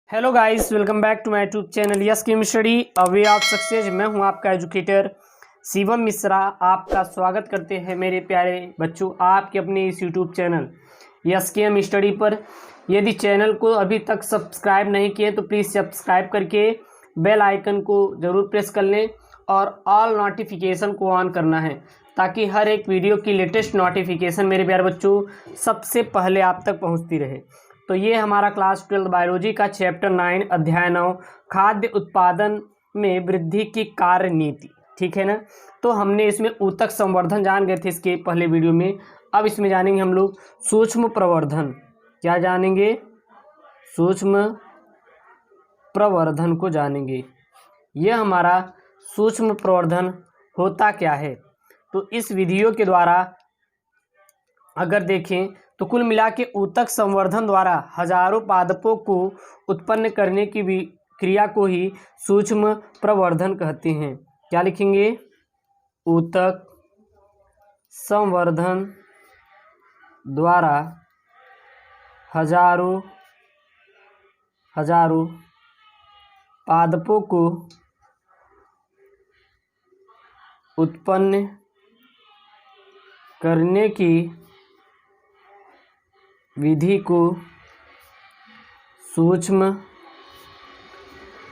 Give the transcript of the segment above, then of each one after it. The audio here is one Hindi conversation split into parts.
Hello guys, welcome back to my YouTube channel yes chem study a way of success. मैं हूं आपका एजुकेटर शिवम मिश्रा। आपका स्वागत करते हैं मेरे प्यारे बच्चों आपके अपने इस YouTube channel yes chem study पर। यदि चैनल को अभी तक सब्सक्राइब नहीं किए तो प्लीज़ सब्सक्राइब करके बेल आइकन को ज़रूर प्रेस कर लें और ऑल नोटिफिकेशन को ऑन करना है ताकि हर एक वीडियो की लेटेस्ट नोटिफिकेशन मेरे प्यारे बच्चों सबसे पहले आप तक पहुँचती रहे। तो ये हमारा क्लास 12 बायोलॉजी का चैप्टर 9 अध्याय 9 खाद्य उत्पादन में वृद्धि की कार्य नीति। ठीक है ना। तो हमने इसमें ऊतक संवर्धन जान गए थे इसके पहले वीडियो में। अब इसमें जानेंगे हम लोग सूक्ष्म प्रवर्धन। क्या जानेंगे? सूक्ष्म प्रवर्धन को जानेंगे। यह हमारा सूक्ष्म प्रवर्धन होता क्या है? तो इस वीडियो के द्वारा अगर देखें तो कुल मिला के ऊतक संवर्धन द्वारा हजारों पादपों को उत्पन्न करने की क्रिया को ही सूक्ष्म प्रवर्धन कहते हैं। क्या लिखेंगे? ऊतक संवर्धन द्वारा हजारों पादपों को उत्पन्न करने की विधि को सूक्ष्म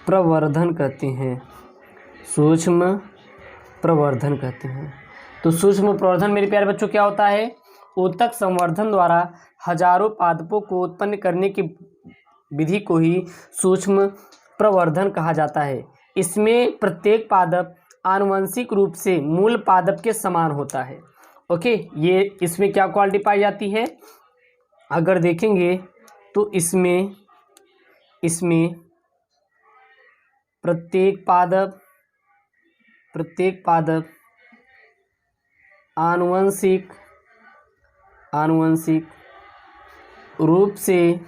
प्रवर्धन कहते हैं। सूक्ष्म प्रवर्धन कहते हैं। तो सूक्ष्म प्रवर्धन मेरे प्यारे बच्चों क्या होता है? ऊतक संवर्धन द्वारा हजारों पादपों को उत्पन्न करने की विधि को ही सूक्ष्म प्रवर्धन कहा जाता है। इसमें प्रत्येक पादप आनुवंशिक रूप से मूल पादप के समान होता है। ओके, ये इसमें क्या क्वालिटी पाई जाती है? अगर देखेंगे तो इसमें प्रत्येक पादप आनुवंशिक रूप से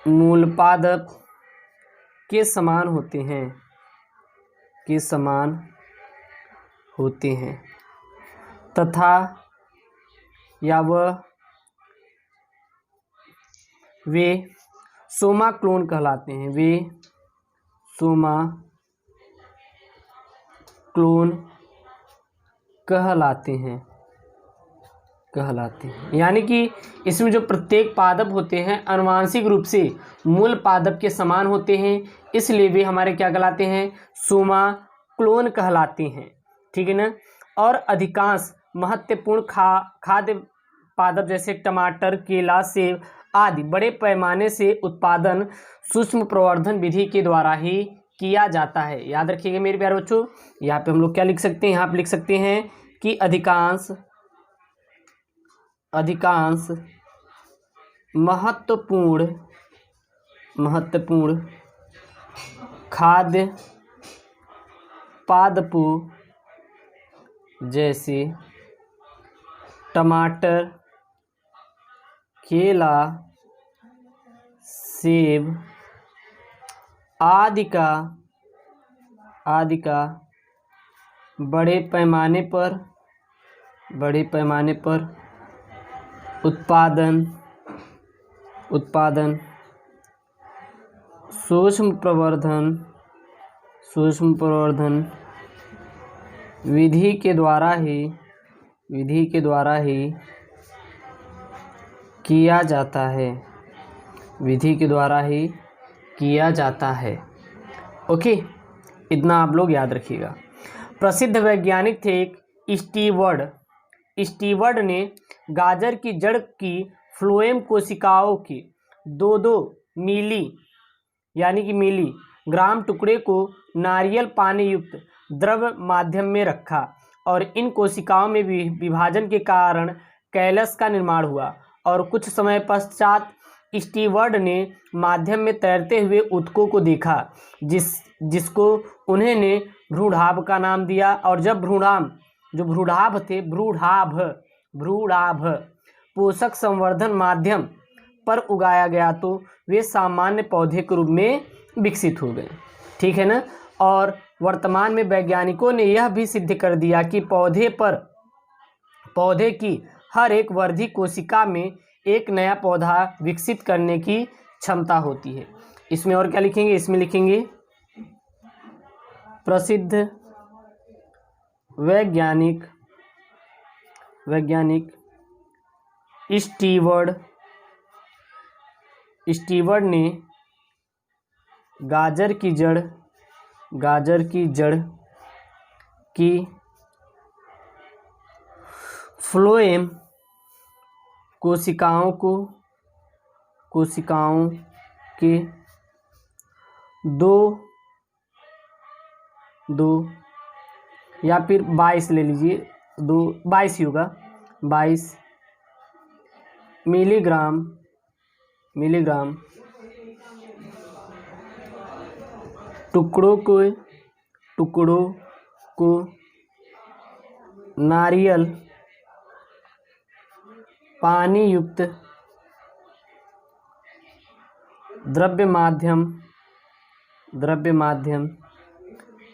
मूल पादप के समान होते हैं तथा वे सोमा क्लोन कहलाते हैं। वे सोमा क्लोन कहलाते हैं। यानी कि इसमें जो प्रत्येक पादप होते हैं आनुवांशिक रूप से मूल पादप के समान होते हैं, इसलिए वे हमारे क्या कहलाते हैं? सोमा क्लोन कहलाते हैं। ठीक है ना। और अधिकांश महत्वपूर्ण खाद्य पादप जैसे टमाटर, केला, सेब आदि बड़े पैमाने से उत्पादन सूक्ष्म प्रवर्धन विधि के द्वारा ही किया जाता है। याद रखिएगा मेरे प्यारे बच्चों। यहाँ पे हम लोग क्या लिख सकते हैं? यहाँ पे लिख सकते हैं कि अधिकांश महत्वपूर्ण खाद्य पादपों जैसे टमाटर, केला, सेब आदि का बड़े पैमाने पर उत्पादन सूक्ष्म प्रवर्धन विधि के द्वारा ही किया जाता है। ओके, इतना आप लोग याद रखिएगा। प्रसिद्ध वैज्ञानिक थे एक स्टीवर्ड ने गाजर की जड़ की फ्लोएम कोशिकाओं के 2-2 मिली ग्राम टुकड़े को नारियल पानी युक्त द्रव माध्यम में रखा और इन कोशिकाओं में विभाजन के कारण कैलस का निर्माण हुआ और कुछ समय पश्चात स्टीवर्ड ने माध्यम में तैरते हुए ऊतकों को देखा जिसको उन्होंने भ्रूणाभ का नाम दिया। और जब भ्रूणाभ पोषक संवर्धन माध्यम पर उगाया गया तो वे सामान्य पौधे के रूप में विकसित हो गए। ठीक है ना। और वर्तमान में वैज्ञानिकों ने यह भी सिद्ध कर दिया कि पौधे की हर एक वर्धी कोशिका में एक नया पौधा विकसित करने की क्षमता होती है। इसमें और क्या लिखेंगे, इसमें लिखेंगे प्रसिद्ध वैज्ञानिक स्टीवर्ड ने गाजर की जड़ की फ्लोएम कोशिकाओं के दो या फिर 22 ले लीजिए, 22 ही होगा, 22 मिलीग्राम टुकड़ों को नारियल पानी युक्त द्रव्य माध्यम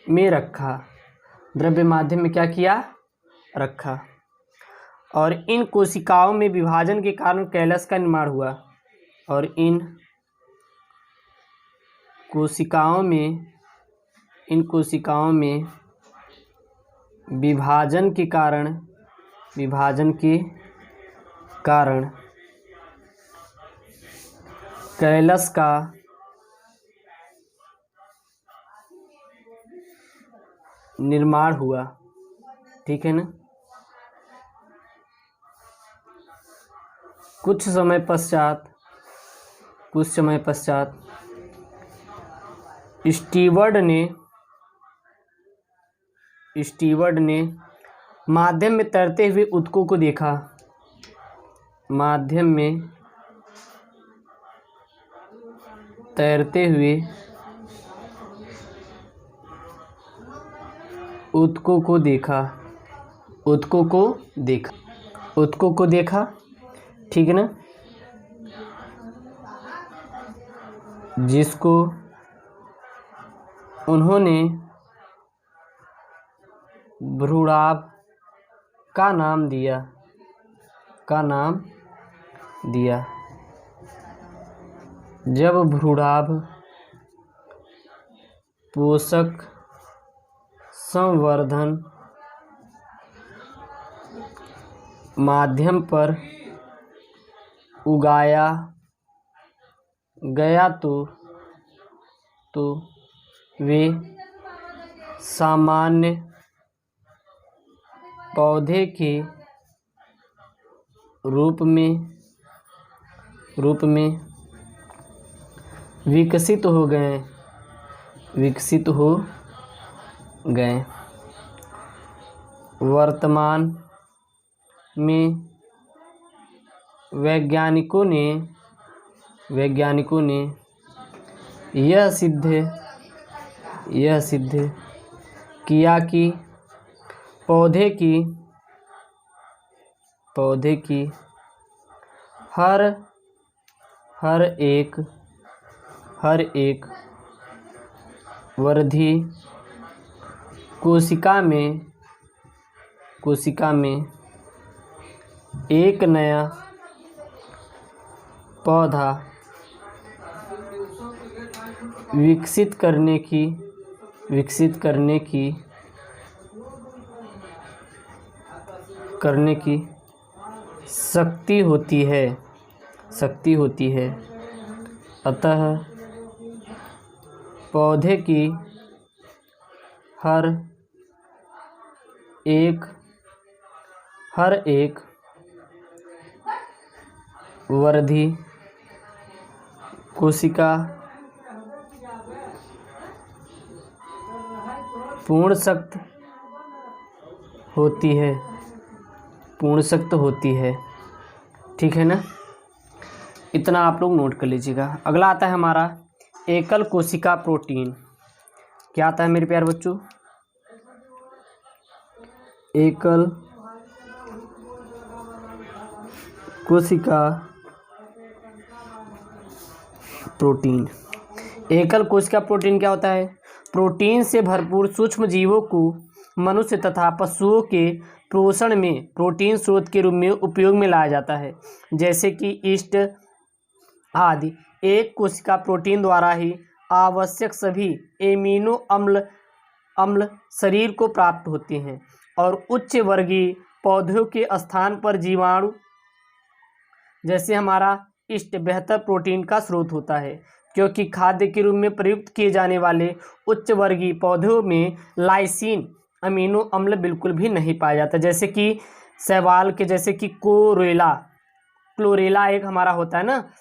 में रखा, द्रव्य माध्यम में क्या किया, रखा। और इन कोशिकाओं में विभाजन के कारण कैलस का निर्माण हुआ, और इन कोशिकाओं में विभाजन के कारण कैलस का निर्माण हुआ। ठीक है ना। कुछ समय पश्चात स्टीवर्ड ने माध्यम में तैरते हुए ऊतकों को देखा, माध्यम में तैरते हुए ऊतकों को देखा। ठीक है ना। जिसको उन्होंने भ्रूणाभ का नाम दिया। जब भ्रूणाभ पोषक संवर्धन माध्यम पर उगाया गया तो वे सामान्य पौधे के रूप में विकसित हो गए। वर्तमान में वैज्ञानिकों ने यह सिद्ध किया कि पौधे की हर एक वृद्धि कोशिका में एक नया पौधा विकसित करने की शक्ति होती है। अतः पौधे की हर एक वृद्धि कोशिका पूर्ण शक्त होती है। ठीक है ना। इतना आप लोग नोट कर लीजिएगा। अगला आता है हमारा एकल कोशिका प्रोटीन। क्या आता है मेरे प्यारे बच्चों? एकल कोशिका प्रोटीन। एकल कोशिका प्रोटीन क्या होता है? प्रोटीन से भरपूर सूक्ष्म जीवों को मनुष्य तथा पशुओं के पोषण में प्रोटीन स्रोत के रूप में उपयोग में लाया जाता है, जैसे कि यीस्ट आदि। एक कोशिका प्रोटीन द्वारा ही आवश्यक सभी एमिनो अम्ल शरीर को प्राप्त होते हैं और उच्च वर्गीय पौधों के स्थान पर जीवाणु जैसे हमारा इष्ट बेहतर प्रोटीन का स्रोत होता है, क्योंकि खाद्य के रूप में प्रयुक्त किए जाने वाले उच्च वर्गीय पौधों में लाइसिन अमीनो अम्ल बिल्कुल भी नहीं पाया जाता, जैसे कि शैवाल के, जैसे कि क्लोरेला एक हमारा होता है ना,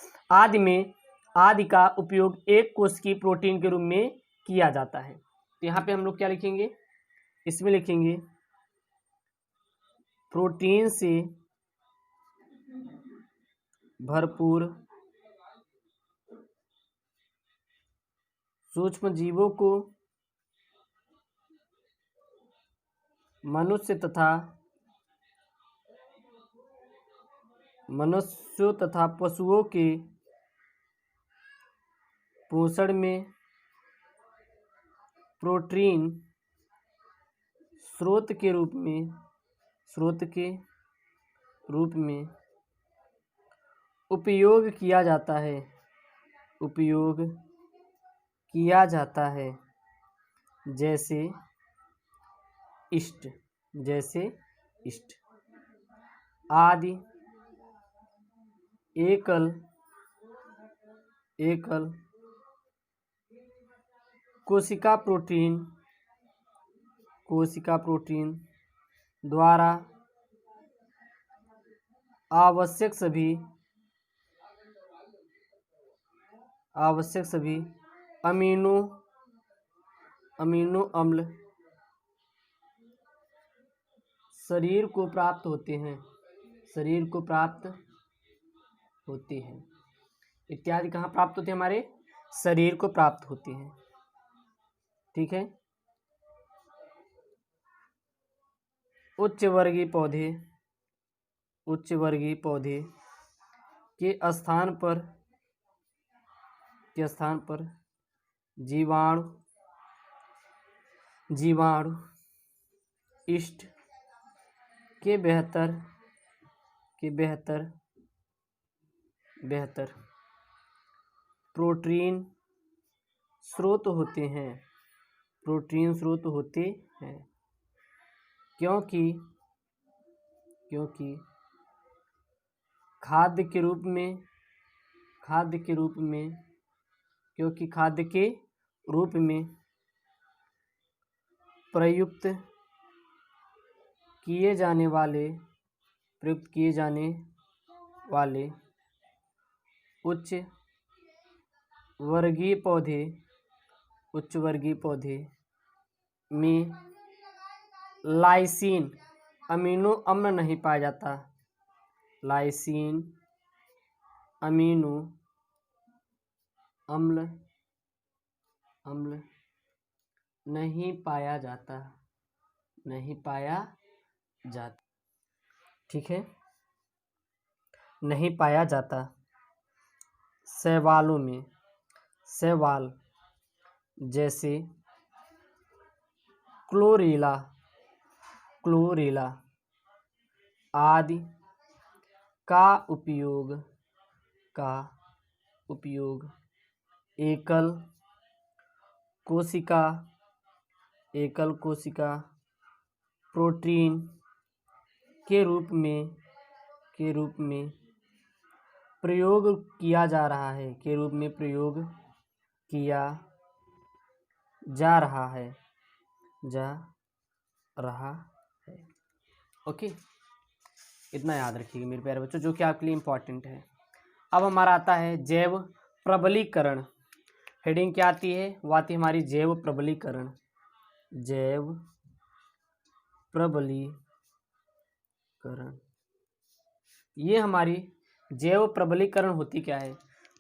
आदि का उपयोग एक कोशिकीय प्रोटीन के रूप में किया जाता है। तो यहाँ पे हम लोग क्या लिखेंगे, इसमें लिखेंगे प्रोटीन से भरपूर सूक्ष्म जीवों को मनुष्यों तथा पशुओं के पोषण में प्रोटीन स्रोत के रूप में उपयोग किया जाता है जैसे इष्ट आदि एकल कोशिका प्रोटीन द्वारा आवश्यक सभी अमीनो अम्ल शरीर को प्राप्त होते हैं इत्यादि कहाँ प्राप्त होते हैं, हमारे शरीर को प्राप्त होते हैं। ठीक है। उच्च वर्गीय पौधे के स्थान पर जीवाणु इष्ट के बेहतर प्रोटीन स्रोत होते हैं क्योंकि खाद्य के रूप में प्रयुक्त किए जाने वाले उच्च वर्गीय पौधे में लाइसिन अमीनो अम्ल नहीं पाया जाता, लाइसिन अमीनो अम्ल नहीं पाया जाता। ठीक है, नहीं पाया जाता। शैवाल जैसे क्लोरेला आदि का उपयोग एकल कोशिका प्रोटीन के रूप में प्रयोग किया जा रहा है। ओके, इतना याद रखिएगा मेरे प्यारे बच्चों, जो कि आपके लिए इम्पोर्टेंट है। अब हमारा आता है जैव प्रबलीकरण। हेडिंग क्या आती है, वो आती है हमारी जैव प्रबलीकरण। ये हमारी जैव प्रबलीकरण होती क्या है,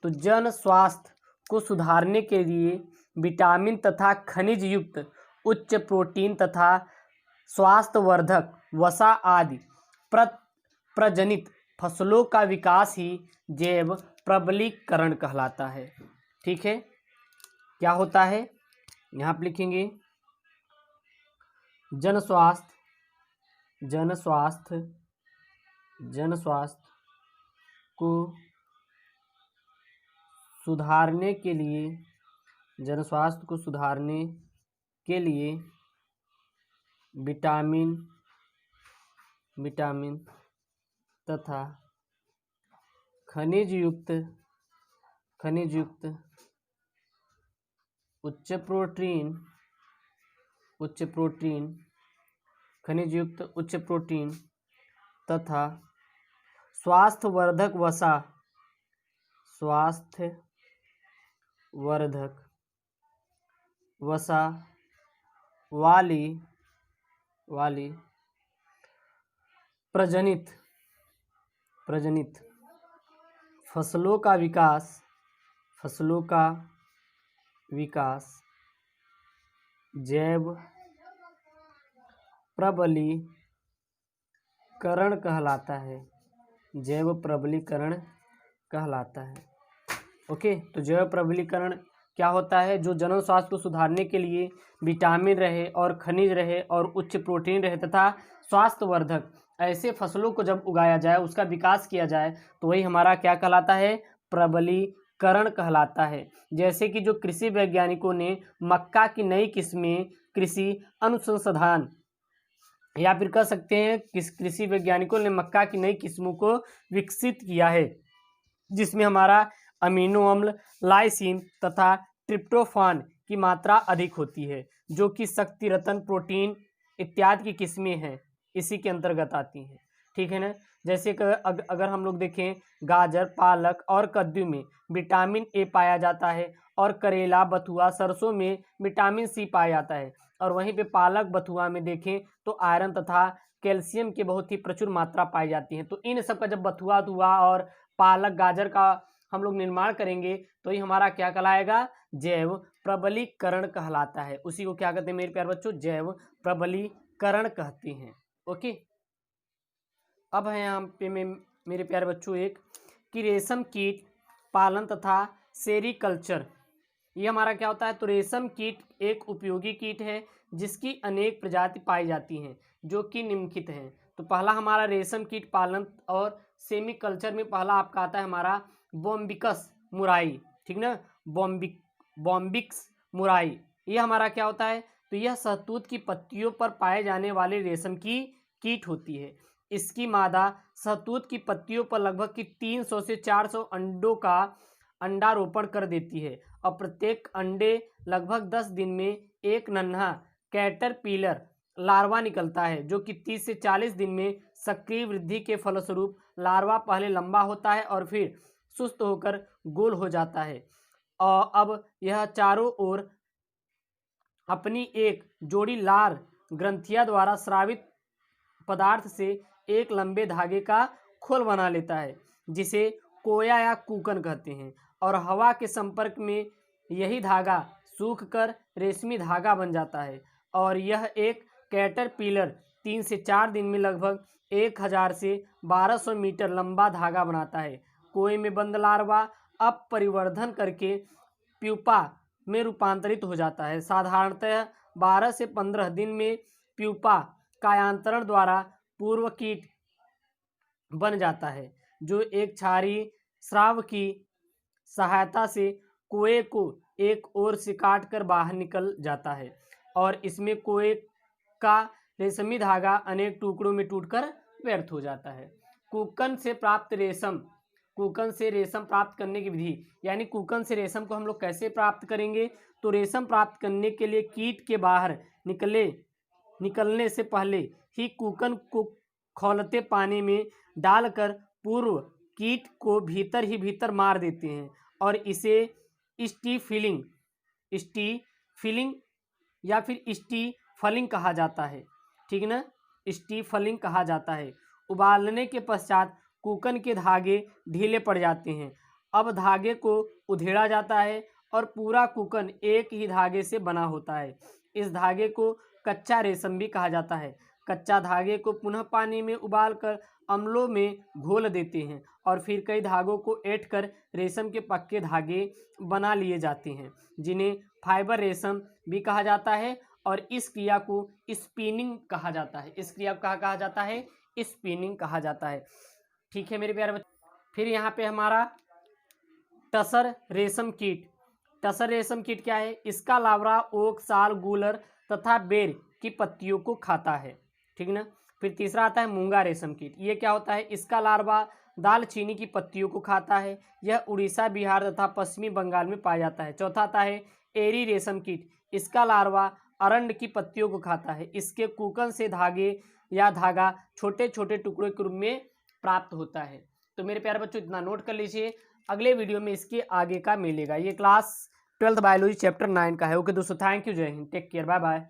तो जन स्वास्थ्य को सुधारने के लिए विटामिन तथा खनिज युक्त उच्च प्रोटीन तथा स्वास्थ्यवर्धक वसा आदि प्रजनित फसलों का विकास ही जैव प्रबलीकरण कहलाता है। ठीक है, क्या होता है, यहाँ पर लिखेंगे जन स्वास्थ्य को सुधारने के लिए, जन स्वास्थ्य को सुधारने के लिए विटामिन तथा खनिज युक्त उच्च प्रोटीन खनिज युक्त उच्च प्रोटीन तथा स्वास्थ्यवर्धक वसा वाली प्रजनित फसलों का विकास जैव प्रबलीकरण कहलाता है। ओके, तो जैव प्रबलीकरण क्या होता है? जो जनन स्वास्थ्य को सुधारने के लिए विटामिन रहे और खनिज रहे और उच्च प्रोटीन रहे तथा स्वास्थ्यवर्धक ऐसे फसलों को जब उगाया जाए, उसका विकास किया जाए, तो वही हमारा क्या कहलाता है? प्रबलीकरण कहलाता है। जैसे कि जो कृषि वैज्ञानिकों ने मक्का की नई किस्में कृषि अनुसंधान, या फिर कह सकते हैं कृषि वैज्ञानिकों ने मक्का की नई किस्मों को विकसित किया है, जिसमें हमारा अमीनो अम्ल, लाइसिन तथा ट्रिप्टोफान की मात्रा अधिक होती है, जो कि शक्ति रत्न, प्रोटीन इत्यादि की किस्में हैं, इसी के अंतर्गत आती हैं। ठीक है ना? जैसे कि अगर हम लोग देखें, गाजर, पालक और कद्दू में विटामिन ए पाया जाता है, और करेला, बथुआ, सरसों में विटामिन सी पाया जाता है, और वहीं पे पालक, बथुआ में देखें तो आयरन तथा कैल्शियम की बहुत ही प्रचुर मात्रा पाई जाती है। तो इन सब का जब बथुआ हुआ और पालक, गाजर का हम लोग निर्माण करेंगे, तो ये हमारा क्या कहलाएगा? जैव प्रबलीकरण कहलाता है। उसी को क्या कहते हैं मेरे प्यारे बच्चों? जैव प्रबलीकरण कहते हैं। ओके, अब है यहाँ पे मेरे प्यारे बच्चों एक कि रेशम कीट पालन तथा सेरीकल्चर, ये हमारा क्या होता है? तो रेशम कीट एक उपयोगी कीट है जिसकी अनेक प्रजाति पाई जाती हैं, जो कि निम्नलिखित हैं। तो पहला हमारा रेशम कीट पालन और सेमीकल्चर में पहला आपका आता है हमारा बोम्बिकस मुराई। ठीक ना? बॉम्बिक्स मुराई, ये हमारा क्या होता है? तो यह शहतूत की पत्तियों पर पाए जाने वाले रेशम की कीट होती है। इसकी मादा शहतूत की पत्तियों पर लगभग 300 से 400 अंडों का अंडारोपण कर देती है, और प्रत्येक अंडे लगभग 10 दिन में एक नन्हा कैटरपिलर लार्वा निकलता है, जो कि 30 से 40 दिन में सक्रिय वृद्धि के फलस्वरूप लार्वा पहले लंबा होता है और फिर सुस्त होकर गोल हो जाता है, और अब यह चारों ओर अपनी एक जोड़ी लार ग्रंथियां द्वारा स्रावित पदार्थ से एक लंबे धागे का खोल बना लेता है, जिसे कोया या कूकन कहते हैं, और हवा के संपर्क में यही धागा सूखकर रेशमी धागा बन जाता है, और यह एक कैटरपिलर 3 से 4 दिन में लगभग 1000 से 1200 मीटर लंबा धागा बनाता है। कोए में बंद लार्वा अब परिवर्धन करके प्यूपा में रूपांतरित हो जाता है। साधारणतः 12 से 15 दिन में प्यूपा कायांतरण द्वारा पूर्व कीट बन जाता है, जो एक क्षारीय स्राव की सहायता से कोए को एक ओर से काटकर बाहर निकल जाता है, और इसमें कोए का रेशमी धागा अनेक टुकड़ों में टूटकर व्यर्थ हो जाता है। कूकन से रेशम प्राप्त करने की विधि, यानी कूकन से रेशम को हम लोग कैसे प्राप्त करेंगे? तो रेशम प्राप्त करने के लिए कीट के बाहर निकलने से पहले ही कूकन को खौलते पानी में डालकर पूर्व कीट को भीतर ही भीतर मार देते हैं, और इसे स्टीफलिंग या फिर स्टीफलिंग कहा जाता है। ठीक ना? स्टीफलिंग कहा जाता है। उबालने के पश्चात कूकन के धागे ढीले पड़ जाते हैं। अब धागे को उधेड़ा जाता है और पूरा कूकन एक ही धागे से बना होता है। इस धागे को कच्चा रेशम भी कहा जाता है। कच्चा धागे को पुनः पानी में उबालकर अम्लों में घोल देते हैं, और फिर कई धागों को ऐंठ कर रेशम के पक्के धागे बना लिए जाते हैं, जिन्हें फाइबर रेशम भी कहा जाता है, और इस क्रिया को स्पिनिंग कहा जाता है। इस क्रिया को कहा जाता है? स्पिनिंग कहा जाता है। ठीक है मेरे प्यारे बच्चों। फिर यहाँ पे हमारा टसर रेशम कीट। टसर रेशम कीट क्या है? इसका लार्वा ओक, साल, गूलर तथा बेर की पत्तियों को खाता है। ठीक ना। फिर तीसरा आता है मूंगा रेशम कीट। ये क्या होता है? इसका लार्वा दालचीनी की पत्तियों को खाता है। यह उड़ीसा, बिहार तथा पश्चिमी बंगाल में पाया जाता है। चौथा आता है एरी रेशम कीट। इसका लार्वा अरंड की पत्तियों को खाता है। इसके कुकन से धागे या धागा छोटे छोटे टुकड़ों के रूप में प्राप्त होता है। तो मेरे प्यारे बच्चों इतना नोट कर लीजिए, अगले वीडियो में इसके आगे का मिलेगा। ये क्लास 12th बायोलॉजी चैप्टर 9 का है। ओके दोस्तों, थैंक यू, जय हिंद, टेक केयर, बाय बाय।